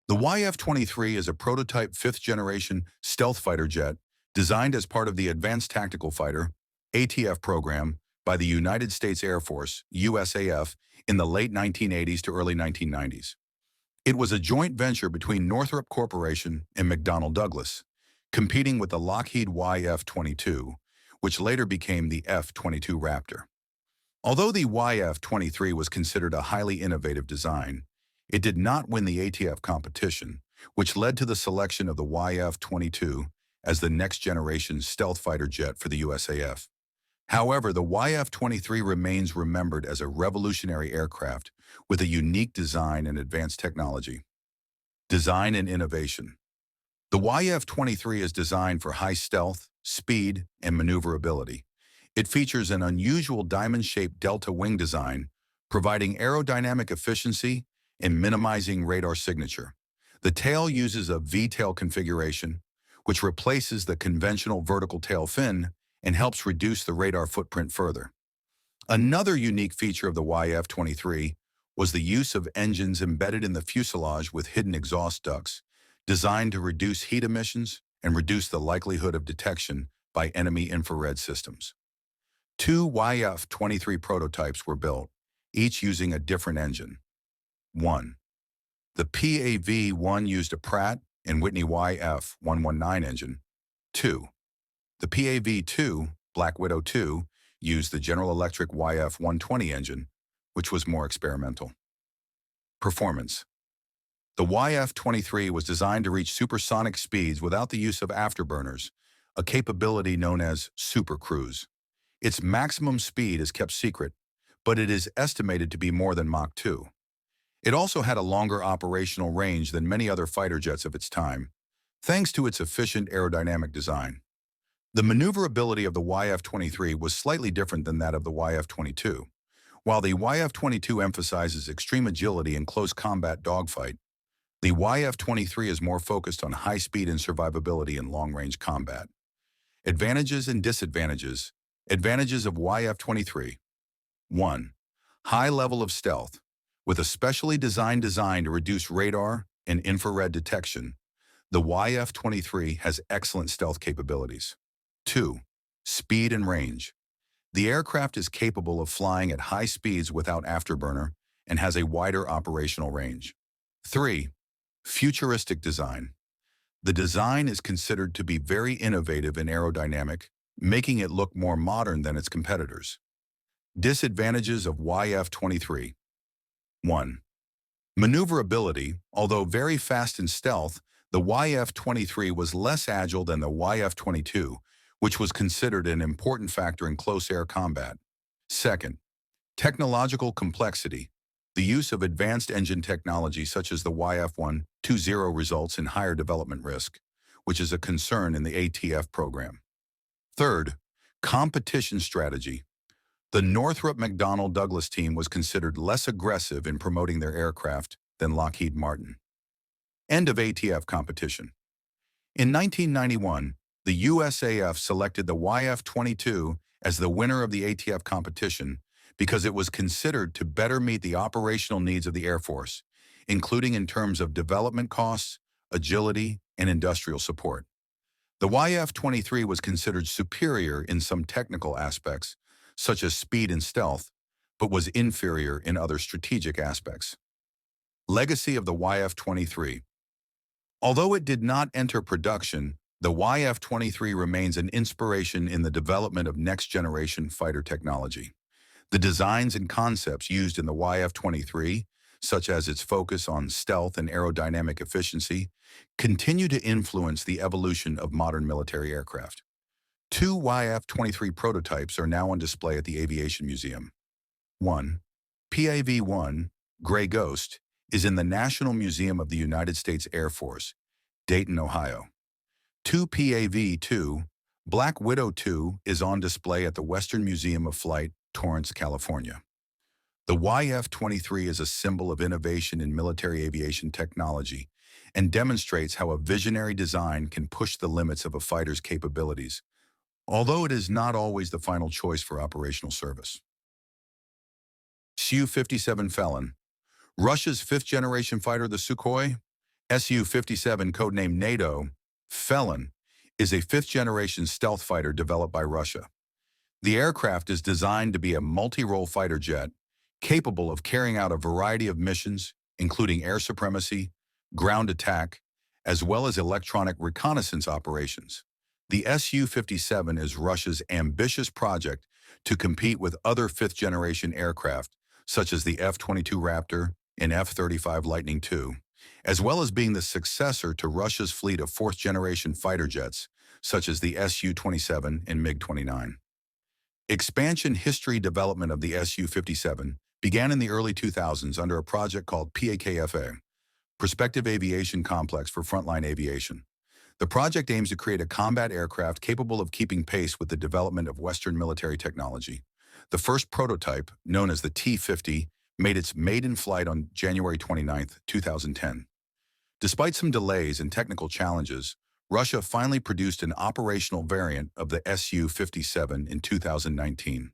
The YF-23 is a prototype fifth-generation stealth fighter jet designed as part of the Advanced Tactical Fighter (ATF) program by the United States Air Force (USAF) in the late 1980s to early 1990s. It was a joint venture between Northrop Corporation and McDonnell Douglas, competing with the Lockheed YF-22, which later became the F-22 Raptor. Although the YF-23 was considered a highly innovative design, it did not win the ATF competition, which led to the selection of the YF-22 as the next-generation stealth fighter jet for the USAF. However, the YF-23 remains remembered as a revolutionary aircraft with a unique design and advanced technology. Design and innovation. The YF-23 is designed for high stealth, speed, and maneuverability. It features an unusual diamond-shaped delta wing design, providing aerodynamic efficiency and minimizing radar signature. The tail uses a V-tail configuration, which replaces the conventional vertical tail fin and helps reduce the radar footprint further. Another unique feature of the YF-23 was the use of engines embedded in the fuselage with hidden exhaust ducts, designed to reduce heat emissions and reduce the likelihood of detection by enemy infrared systems. Two YF-23 prototypes were built, each using a different engine. 1. The PAV-1 used a Pratt & Whitney YF-119 engine. 2. The PAV-2, Black Widow 2, used the General Electric YF-120 engine, which was more experimental. Performance. The YF-23 was designed to reach supersonic speeds without the use of afterburners, a capability known as supercruise. Its maximum speed is kept secret, but it is estimated to be more than Mach 2. It also had a longer operational range than many other fighter jets of its time, thanks to its efficient aerodynamic design. The maneuverability of the YF-23 was slightly different than that of the YF-22. While the YF-22 emphasizes extreme agility and close combat dogfight, the YF-23 is more focused on high speed and survivability in long-range combat. Advantages and disadvantages. Advantages of YF-23. 1. High level of stealth. With a specially designed design to reduce radar and infrared detection, the YF-23 has excellent stealth capabilities. 2. Speed and range. The aircraft is capable of flying at high speeds without afterburner and has a wider operational range. 3. Futuristic design. The design is considered to be very innovative and aerodynamic, making it look more modern than its competitors. Disadvantages of YF-23. 1. Maneuverability. Although very fast in stealth, the YF-23 was less agile than the YF-22, which was considered an important factor in close air combat. 2. Technological complexity. The use of advanced engine technology such as the YF-120 results in higher development risk, which is a concern in the ATF program. 3. Competition strategy. The Northrop McDonnell Douglas team was considered less aggressive in promoting their aircraft than Lockheed Martin. End of ATF competition. In 1991, the USAF selected the YF-22 as the winner of the ATF competition because it was considered to better meet the operational needs of the Air Force, including in terms of development costs, agility, and industrial support. The YF-23 was considered superior in some technical aspects, such as speed and stealth, but was inferior in other strategic aspects. Legacy of the YF-23. Although it did not enter production, the YF-23 remains an inspiration in the development of next-generation fighter technology. The designs and concepts used in the YF-23, such as its focus on stealth and aerodynamic efficiency, continue to influence the evolution of modern military aircraft. Two YF-23 prototypes are now on display at the Aviation Museum. 1. PAV-1, Gray Ghost, is in the National Museum of the United States Air Force, Dayton, Ohio. 2. PAV-2, Black Widow 2, is on display at the Western Museum of Flight, Torrance, California. The YF-23 is a symbol of innovation in military aviation technology and demonstrates how a visionary design can push the limits of a fighter's capabilities, although it is not always the final choice for operational service. Su-57 Felon. Russia's fifth-generation fighter, the Sukhoi, Su-57, codenamed NATO, Felon, is a fifth-generation stealth fighter developed by Russia. The aircraft is designed to be a multi-role fighter jet capable of carrying out a variety of missions, including air supremacy, ground attack, as well as electronic reconnaissance operations. The Su-57 is Russia's ambitious project to compete with other fifth-generation aircraft, such as the F-22 Raptor and F-35 Lightning II, as well as being the successor to Russia's fleet of fourth-generation fighter jets, such as the Su-27 and MiG-29. Expansion history development of the Su-57 began in the early 2000s under a project called PAKFA, Prospective Aviation Complex for Frontline Aviation. The project aims to create a combat aircraft capable of keeping pace with the development of Western military technology. The first prototype, known as the T-50, made its maiden flight on January 29, 2010. Despite some delays and technical challenges, Russia finally produced an operational variant of the Su-57 in 2019.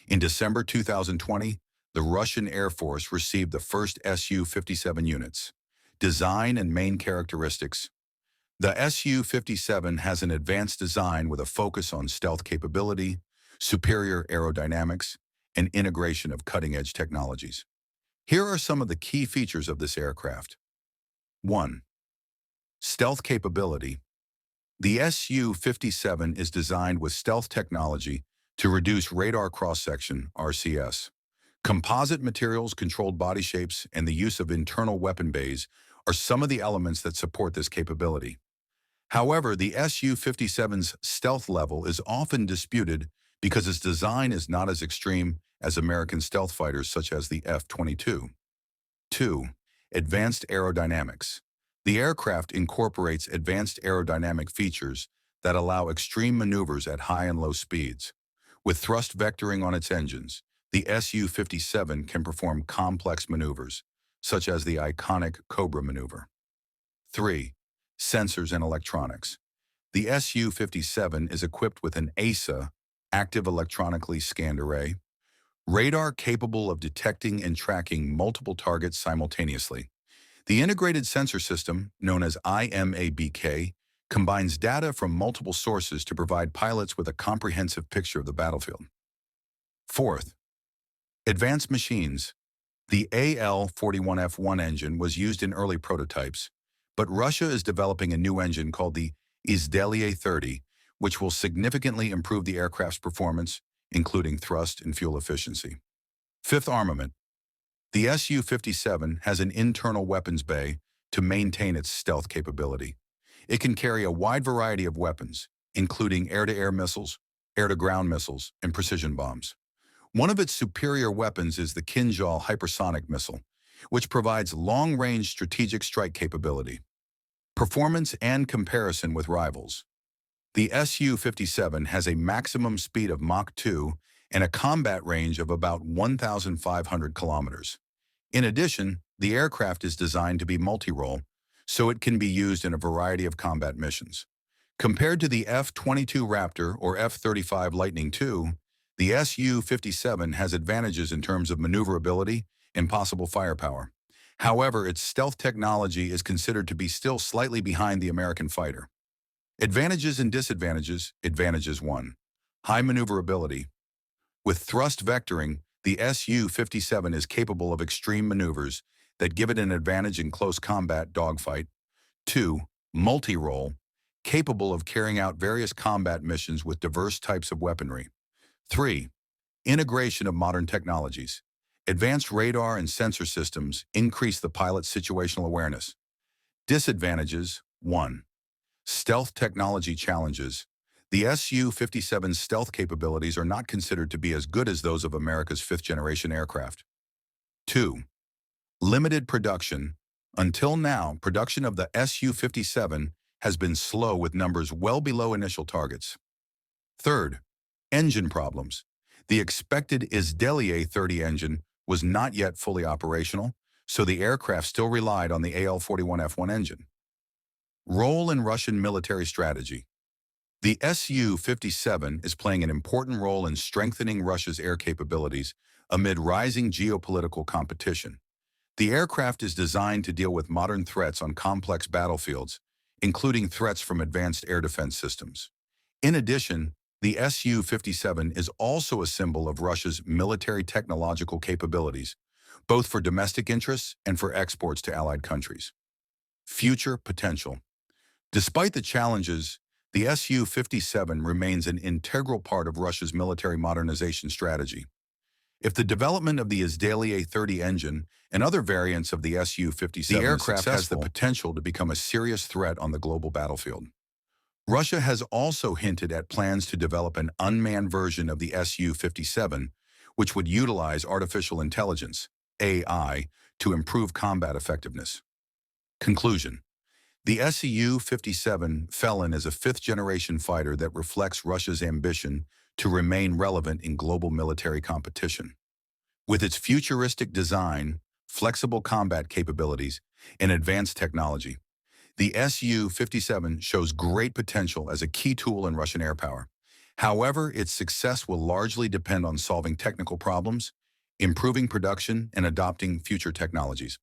In December 2020, the Russian Air Force received the first Su-57 units. Design and main characteristics. The Su-57 has an advanced design with a focus on stealth capability, superior aerodynamics, and integration of cutting-edge technologies. Here are some of the key features of this aircraft. 1. Stealth capability. The Su-57 is designed with stealth technology to reduce radar cross-section, RCS. Composite materials, controlled body shapes, and the use of internal weapon bays are some of the elements that support this capability. However, the Su-57's stealth level is often disputed because its design is not as extreme as American stealth fighters such as the F-22. 2. Advanced aerodynamics. The aircraft incorporates advanced aerodynamic features that allow extreme maneuvers at high and low speeds. With thrust vectoring on its engines, the Su-57 can perform complex maneuvers, such as the iconic Cobra maneuver. 3. Sensors and electronics. The Su-57 is equipped with an AESA, active electronically scanned array, radar capable of detecting and tracking multiple targets simultaneously. The integrated sensor system, known as IMABK, combines data from multiple sources to provide pilots with a comprehensive picture of the battlefield. 4th, advanced machines. The AL-41F1 engine was used in early prototypes, but Russia is developing a new engine called the YF-23, which will significantly improve the aircraft's performance, including thrust and fuel efficiency. 5th, armament. The Su-57 has an internal weapons bay to maintain its stealth capability. It can carry a wide variety of weapons, including air-to-air missiles, air-to-ground missiles, and precision bombs. One of its superior weapons is the Kinzhal hypersonic missile, which provides long-range strategic strike capability. Performance and comparison with rivals. The Su-57 has a maximum speed of Mach 2 and a combat range of about 1,500 kilometers. In addition, the aircraft is designed to be multi-role, so it can be used in a variety of combat missions. Compared to the F-22 Raptor or F-35 Lightning II, the Su-57 has advantages in terms of maneuverability and possible firepower. However, its stealth technology is considered to be still slightly behind the American fighter. Advantages and disadvantages. Advantages 1. High maneuverability. With thrust vectoring, the Su-57 is capable of extreme maneuvers that give it an advantage in close combat dogfight. 2. Multi-role, capable of carrying out various combat missions with diverse types of weaponry. 3. Integration of modern technologies. Advanced radar and sensor systems increase the pilot's situational awareness. Disadvantages. 1. Stealth technology challenges. The Su-57's stealth capabilities are not considered to be as good as those of America's fifth-generation aircraft. 2. Limited production. Until now, production of the Su-57 has been slow with numbers well below initial targets. 3rd, engine problems. The expected YF-23 engine was not yet fully operational, so the aircraft still relied on the AL-41F1 engine. Role in Russian military strategy. The Su-57 is playing an important role in strengthening Russia's air capabilities amid rising geopolitical competition. The aircraft is designed to deal with modern threats on complex battlefields, including threats from advanced air defense systems. In addition, the Su-57 is also a symbol of Russia's military technological capabilities, both for domestic interests and for exports to allied countries. Future potential. Despite the challenges, the Su-57 remains an integral part of Russia's military modernization strategy. If the development of the Izdaliye-30 engine and other variants of the Su-57 the aircraft has the potential to become a serious threat on the global battlefield. Russia has also hinted at plans to develop an unmanned version of the Su-57, which would utilize artificial intelligence, AI, to improve combat effectiveness. Conclusion. The Su-57 fell in as a fifth-generation fighter that reflects Russia's ambition to remain relevant in global military competition. With its futuristic design, flexible combat capabilities, and advanced technology, the Su-57 shows great potential as a key tool in Russian air power. However, its success will largely depend on solving technical problems, improving production, and adopting future technologies.